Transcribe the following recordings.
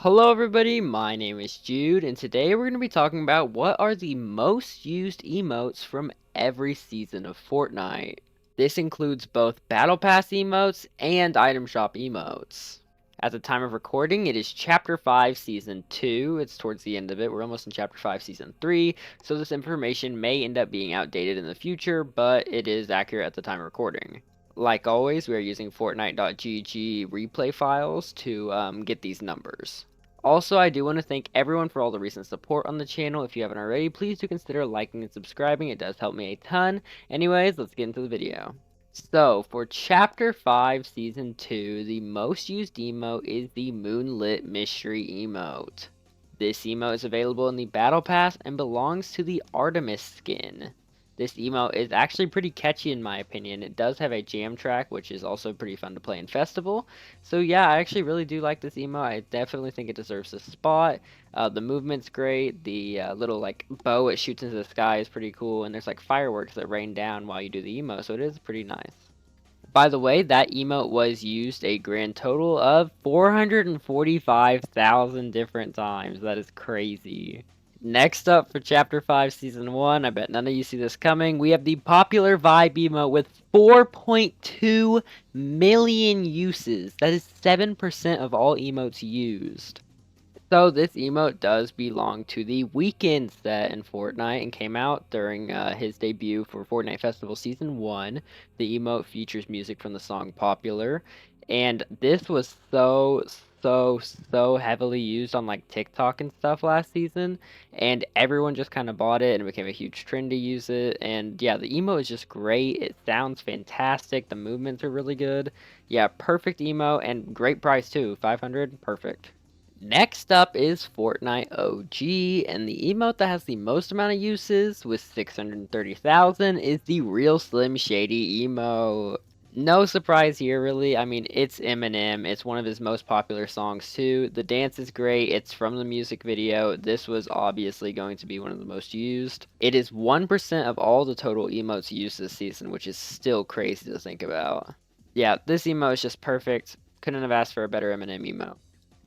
Hello everybody, my name is Jude, and today we're going to be talking about what are the most used emotes from every season of Fortnite. This includes both Battle Pass emotes and Item Shop emotes. At the time of recording, it is Chapter 5, Season 2. It's towards the end of it. We're almost in Chapter 5, Season 3, so this information may end up being outdated in the future, but it is accurate at the time of recording. Like always, we are using Fortnite.gg replay files to get these numbers. Also, I do want to thank everyone for all the recent support on the channel. If you haven't already, please do consider liking and subscribing. It does help me a ton. Anyways, let's get into the video. So, for Chapter 5, Season 2, the most used emote is the Moonlit Mystery emote. This emote is available in the Battle Pass and belongs to the Artemis skin. This emote is actually pretty catchy in my opinion. It does have a jam track, which is also pretty fun to play in Festival. So yeah, I actually really do like this emote. I definitely think it deserves a spot. The movement's great. The little like bow it shoots into the sky is pretty cool. And there's like fireworks that rain down while you do the emote, so it is pretty nice. By the way, that emote was used a grand total of 445,000 different times. That is crazy. Next up for Chapter 5, Season 1, I bet none of you see this coming, we have the popular vibe emote with 4.2 million uses. That is 7% of all emotes used. So this emote does belong to the Weekend set in Fortnite and came out during his debut for Fortnite Festival Season 1. The emote features music from the song Popular, and this was so heavily used on like TikTok and stuff last season, and everyone just kind of bought it and it became a huge trend to use it. And yeah, the emote is just great. It sounds fantastic. The movements are really good. Yeah, perfect emote and great price too. 500, perfect. Next up is Fortnite OG, and the emote that has the most amount of uses, with 630,000, is the Real Slim Shady emote. No surprise here, really. I mean, it's Eminem. It's one of his most popular songs, too. The dance is great. It's from the music video. This was obviously going to be one of the most used. It is 1% of all the total emotes used this season, which is still crazy to think about. Yeah, this emote is just perfect. Couldn't have asked for a better Eminem emote.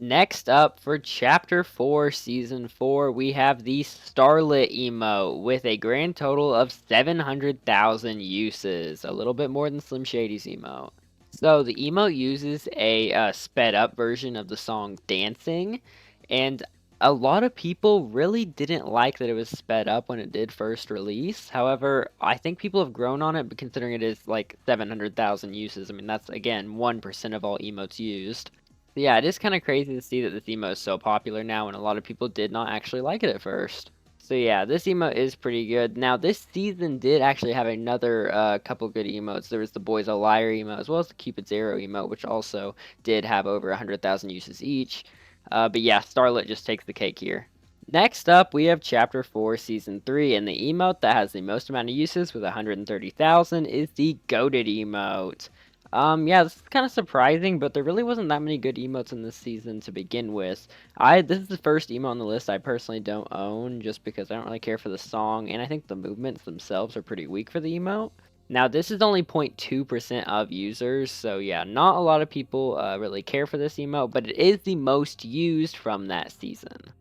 Next up for Chapter 4, Season 4, we have the Starlit emote with a grand total of 700,000 uses, a little bit more than Slim Shady's emote. So the emote uses a sped up version of the song Dancing, and a lot of people really didn't like that it was sped up when it did first release. However, I think people have grown on it considering it is like 700,000 uses. I mean, that's again 1% of all emotes used. Yeah, it is kind of crazy to see that this emote is so popular now, and a lot of people did not actually like it at first. So yeah, this emote is pretty good. Now, this season did actually have another couple good emotes. There was the Boy's a Liar emote, as well as the Cupid's Arrow emote, which also did have over 100,000 uses each. But yeah, Starlit just takes the cake here. Next up, we have Chapter 4, Season 3, and the emote that has the most amount of uses with 130,000 is the Goated emote. Yeah, this is kind of surprising, but there really wasn't that many good emotes in this season to begin with. This is the first emote on the list I personally don't own, just because I don't really care for the song, and I think the movements themselves are pretty weak for the emote. Now, this is only 0.2% of users, so yeah, not a lot of people really care for this emote, but it is the most used from that season.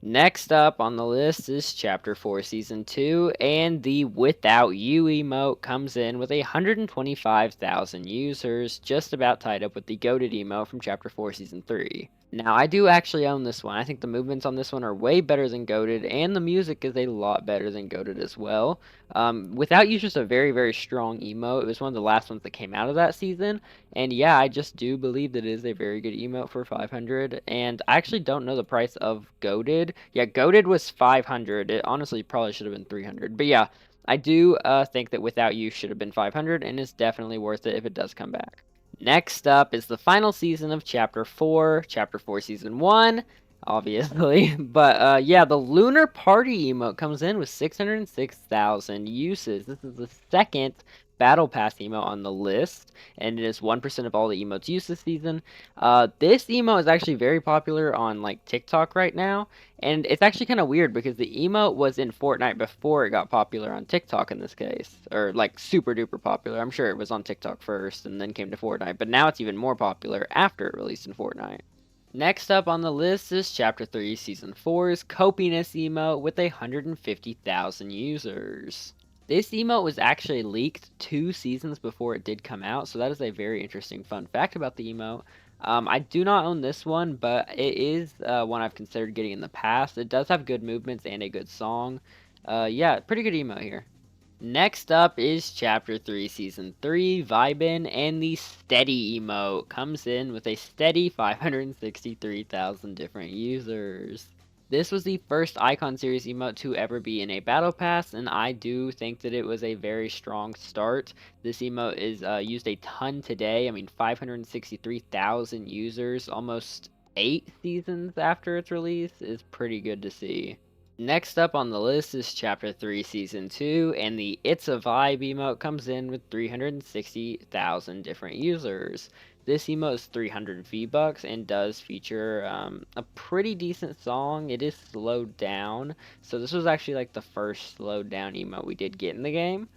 Next up on the list is Chapter 4 Season 2, and the Without You emote comes in with 125,000 users, just about tied up with the Goated emote from Chapter 4 Season 3. Now, I do actually own this one. I think the movements on this one are way better than Goated, and the music is a lot better than Goated as well. Without You is just a very strong emote. It was one of the last ones that came out of that season, and yeah, I just do believe that it is a very good emote for 500, and I actually don't know the price of Goated. Yeah, Goated was 500. It honestly probably should have been 300, but yeah, I do think that Without You should have been 500, and it's definitely worth it if it does come back. Next up is the final season of Chapter 4, Chapter 4 Season 1, obviously. But yeah, the Lunar Party emote comes in with 606,000 uses. This is the second Battle Pass emote on the list, and it is 1% of all the emotes used this season. This emote is actually very popular on like TikTok right now, and it's actually kind of weird because the emote was in Fortnite before it got popular on TikTok in this case, or like super duper popular. I'm sure it was on TikTok first and then came to Fortnite, but now it's even more popular after it released in Fortnite. Next up on the list is Chapter 3 Season 4's Copiness emote with 150,000 users. This emote was actually leaked 2 seasons before it did come out, so that is a very interesting fun fact about the emote. I do not own this one, but it is one I've considered getting in the past. It does have good movements and a good song. Yeah, pretty good emote here. Next up is Chapter 3, Season 3, Vibin, and the Steady emote comes in with a steady 563,000 different users. This was the first Icon Series emote to ever be in a Battle Pass, and I do think that it was a very strong start. This emote is used a ton today. I mean, 563,000 users, almost 8 seasons after its release, is pretty good to see. Next up on the list is Chapter 3 Season 2, and the It's a Vibe emote comes in with 360,000 different users. This emote is 300 V-Bucks and does feature a pretty decent song. It is slowed down, so this was actually like the first slowed down emote we did get in the game,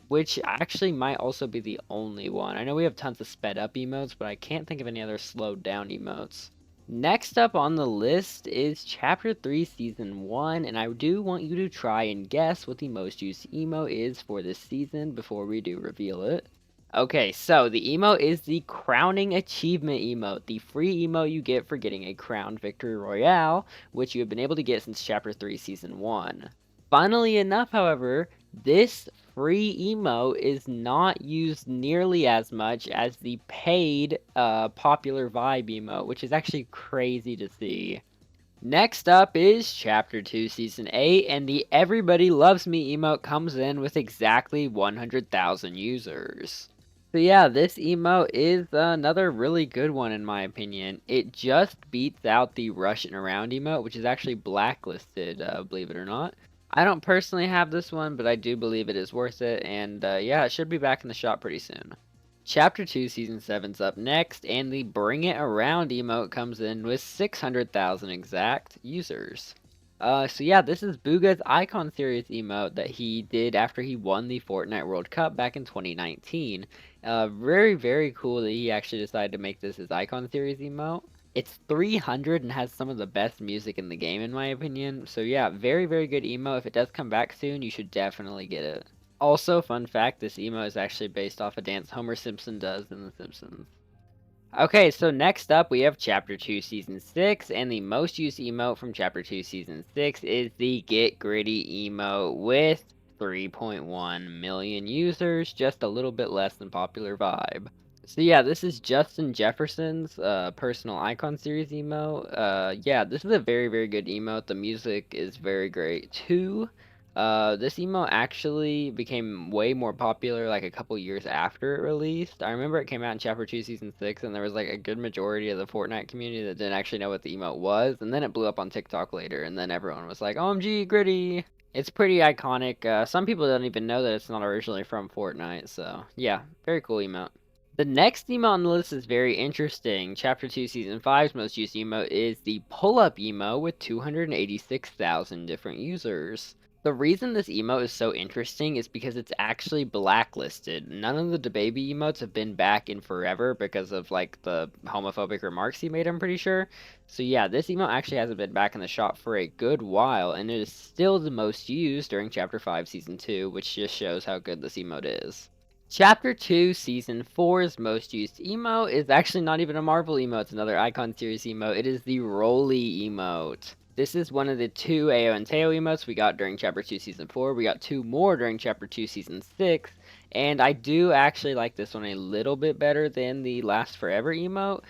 which actually might also be the only one. I know we have tons of sped up emotes, but I can't think of any other slowed down emotes. Next up on the list is Chapter 3 Season 1, and I do want you to try and guess what the most used emo is for this season before we do reveal it. Okay, so the emo is the Crowning Achievement emote, the free emo you get for getting a Crowned Victory Royale, which you have been able to get since Chapter 3 Season 1. Funnily enough, however, this free emo is not used nearly as much as the paid popular vibe emo, which is actually crazy to see. Next up is Chapter 2 Season 8, and the Everybody Loves Me emote comes in with exactly 100,000 users. So yeah, this emote is another really good one in my opinion. It just beats out the Rushing Around emote, which is actually blacklisted, believe it or not. I don't personally have this one, but I do believe it is worth it, and yeah, it should be back in the shop pretty soon. Chapter 2 Season 7's up next, and the Bring It Around emote comes in with 600,000 exact users. So yeah, this is Booga's Icon Series emote that he did after he won the Fortnite World Cup back in 2019. Very, very cool that he actually decided to make this his Icon Series emote. It's 300 and has some of the best music in the game in my opinion. So yeah, very, very good emo. If it does come back soon, you should definitely get it. Also, fun fact, this emo is actually based off a dance Homer Simpson does in The Simpsons. Okay, so next up we have Chapter 2 Season 6, and the most used emote from Chapter 2 Season 6 is the Get Gritty emote with 3.1 million users, just a little bit less than Popular Vibe. So yeah, this is Justin Jefferson's personal icon series emote. Yeah, this is a very, very good emote. The music is very great too. This emote actually became way more popular like a couple years after it released. I remember it came out in Chapter 2 Season 6, and there was like a good majority of the Fortnite community that didn't actually know what the emote was, and then it blew up on TikTok later, and then everyone was like, OMG, Gritty! It's pretty iconic. Some people don't even know that it's not originally from Fortnite, so yeah, very cool emote. The next emote on the list is very interesting. Chapter 2 Season 5's most used emote is the Pull-Up emote with 286,000 different users. The reason this emote is so interesting is because it's actually blacklisted. None of the DaBaby emotes have been back in forever because of like the homophobic remarks he made, I'm pretty sure. So yeah, this emote actually hasn't been back in the shop for a good while, and it is still the most used during Chapter 5 Season 2, which just shows how good this emote is. Chapter 2 Season 4's most used emote is actually not even a Marvel emote, it's another Icon Series emote. It is the Rolly emote. This is one of the 2 Ayo and Teo emotes we got during Chapter 2 Season 4. We got 2 more during Chapter 2 Season 6, and I do actually like this one a little bit better than the Last Forever emote,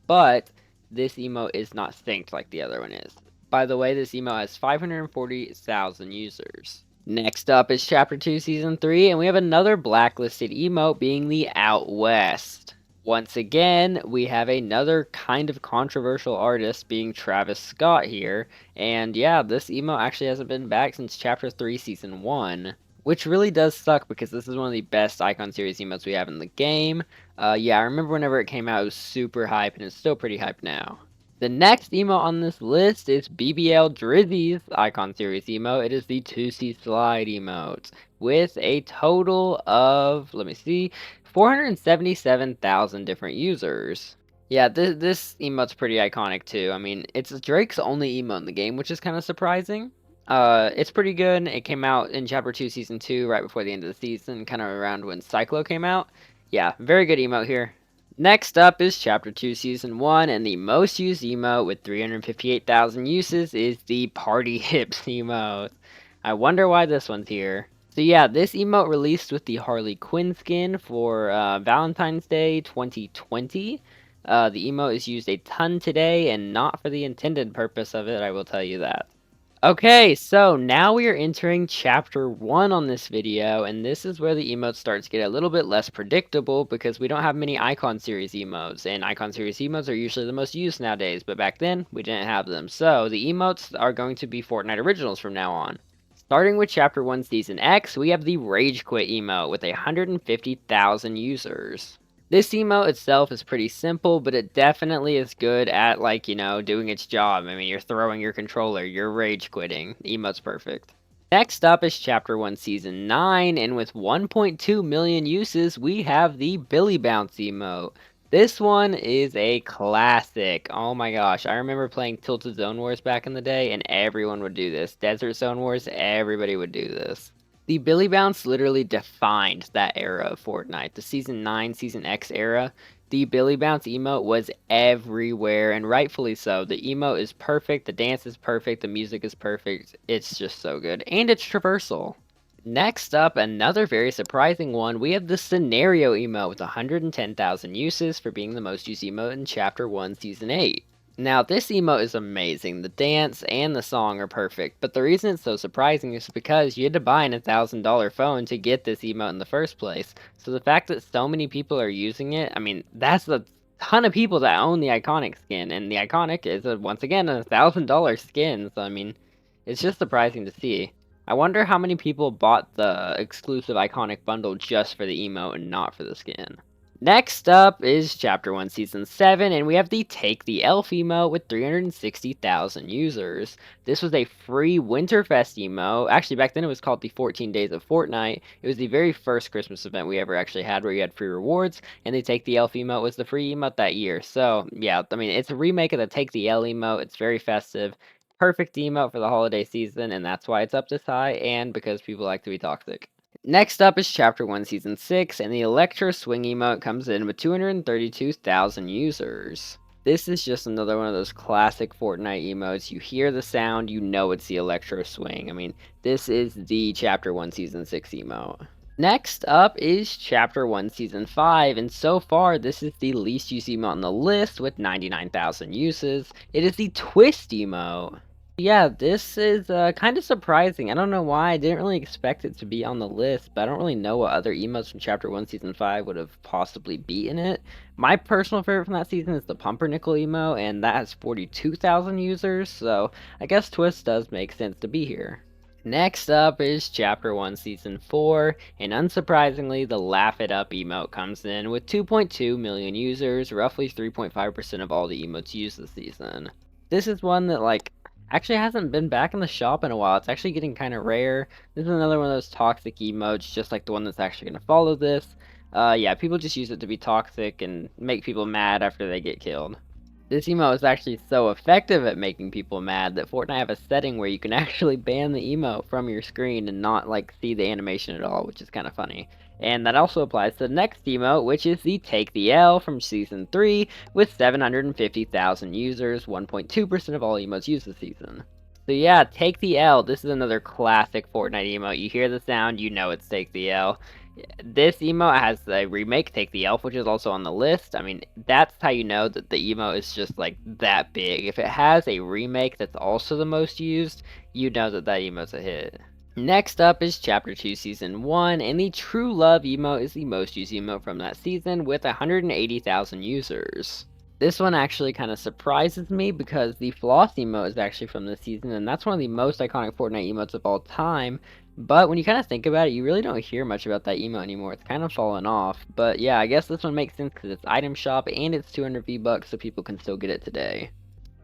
but this emote is not synced like the other one is. By the way, this emote has 540,000 users. Next up is Chapter 2 Season 3, and we have another blacklisted emote being the Out West. Once again, we have another kind of controversial artist being Travis Scott here, and yeah, this emote actually hasn't been back since Chapter 3 Season 1, which really does suck because this is one of the best Icon Series emotes we have in the game. Yeah, I remember whenever it came out, it was super hype, and it's still pretty hype now. The next emote on this list is BBL Drizzy's Icon Series emote. It is the 2C Slide emote with a total of, let me see, 477,000 different users. Yeah, this emote's pretty iconic too. I mean, it's Drake's only emote in the game, which is kind of surprising. It's pretty good. It came out in Chapter 2, Season 2, right before the end of the season, kind of around when Cyclo came out. Yeah, very good emote here. Next up is Chapter 2, Season 1, and the most used emote with 358,000 uses is the Party Hips emote. I wonder why this one's here. So yeah, this emote released with the Harley Quinn skin for Valentine's Day 2020. The emote is used a ton today and not for the intended purpose of it, I will tell you that. Okay, so now we are entering chapter 1 on this video, and this is where the emotes start to get a little bit less predictable because we don't have many Icon Series emotes, and Icon Series emotes are usually the most used nowadays, but back then we didn't have them. So the emotes are going to be Fortnite originals from now on. Starting with chapter 1 season X, we have the Rage Quit emote with 150,000 users. This emote itself is pretty simple, but it definitely is good at, like, doing its job. I mean, you're throwing your controller, you're rage quitting. The emote's perfect. Next up is Chapter 1 Season 9, and with 1.2 million uses, we have the Billy Bounce emote. This one is a classic. Oh my gosh, I remember playing Tilted Zone Wars back in the day, and everyone would do this. Desert Zone Wars, everybody would do this. The Billy Bounce literally defined that era of Fortnite. The Season 9, Season X era, the Billy Bounce emote was everywhere, and rightfully so. The emote is perfect, the dance is perfect, the music is perfect. It's just so good. And it's traversal. Next up, another very surprising one, we have the Scenario emote with 110,000 uses for being the most used emote in Chapter 1, Season 8. Now, this emote is amazing. The dance and the song are perfect, but the reason it's so surprising is because you had to buy an $1,000 phone to get this emote in the first place. So the fact that so many people are using it, I mean, that's a ton of people that own the Iconic skin, and the Iconic is, once again, a $1,000 skin, so I mean, it's just surprising to see. I wonder how many people bought the exclusive Iconic bundle just for the emote and not for the skin. Next up is Chapter 1 Season 7, and we have the Take the Elf emote with 360,000 users. This was a free Winterfest emote. Actually, back then it was called the 14 Days of Fortnite. It was the very first Christmas event we ever actually had where you had free rewards, and the Take the Elf emote was the free emote that year. So, yeah, I mean, it's a remake of the Take the L emote. It's very festive. Perfect emote for the holiday season, and that's why it's up this high, and because people like to be toxic. Next up is Chapter 1 Season 6, and the Electro Swing emote comes in with 232,000 users. This is just another one of those classic Fortnite emotes. You hear the sound, you know it's the Electro Swing. I mean, this is the Chapter 1 Season 6 emote. Next up is Chapter 1 Season 5, and so far this is the least used emote on the list with 99,000 uses. It is the Twist emote. Yeah, this is kind of surprising. I don't know why. I didn't really expect it to be on the list, but I don't really know what other emotes from Chapter 1 Season 5 would have possibly beaten it. My personal favorite from that season is the Pumpernickel emote, and that has 42,000 users, so I guess Twist does make sense to be here. Next up is Chapter 1 Season 4, and unsurprisingly, the Laugh It Up emote comes in with 2.2 million users, roughly 3.5% of all the emotes used this season. This is one that, like, actually hasn't been back in the shop in a while. It's actually getting kind of rare. This is another one of those toxic emotes, just like the one that's actually going to follow this. Yeah, people just use it to be toxic and make people mad after they get killed. This emote is actually so effective at making people mad that Fortnite have a setting where you can actually ban the emote from your screen and not, like, see the animation at all, which is kind of funny. And that also applies to the next emote, which is the Take the L from Season 3, with 750,000 users, 1.2% of all emotes used this season. So yeah, Take the L, this is another classic Fortnite emote. You hear the sound, you know it's Take the L. This emote has the remake Take the Elf, which is also on the list. I mean, that's how you know that the emote is just, like, that big. If it has a remake that's also the most used, you know that that emote's a hit. Next up is Chapter 2 Season 1, and the True Love emote is the most used emote from that season with 180,000 users. This one actually kind of surprises me because the Floss emote is actually from this season, and that's one of the most iconic Fortnite emotes of all time. But when you kind of think about it, you really don't hear much about that emote anymore. It's kind of fallen off. But yeah, I guess this one makes sense because it's item shop and it's 200 V-Bucks, so people can still get it today.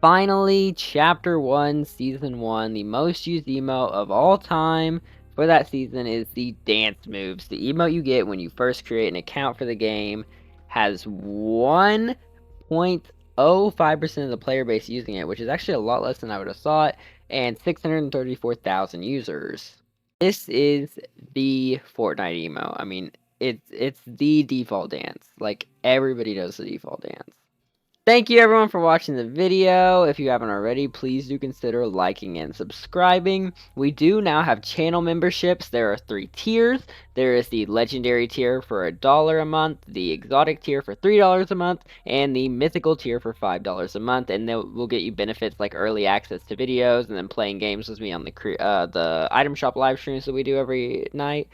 Finally, Chapter 1, Season 1, the most used emote of all time for that season is the Dance Moves. The emote you get when you first create an account for the game has 1 0.05% of the player base using it, which is actually a lot less than I would have thought, and 634,000 users. This is the Fortnite emo. I mean, it's the default dance. Like, everybody knows the default dance. Thank you everyone for watching the video. If you haven't already, please do consider liking and subscribing. We do now have channel memberships. There are 3 tiers. There is the legendary tier for $1 a month, the exotic tier for $3 a month, and the mythical tier for $5 a month. And they will get you benefits like early access to videos and then playing games with me on the item shop live streams that we do every night.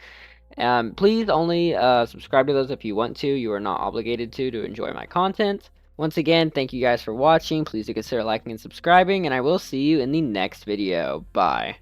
Please only subscribe to those if you want to. You are not obligated to enjoy my content. Once again, thank you guys for watching. Please do consider liking and subscribing, and I will see you in the next video. Bye.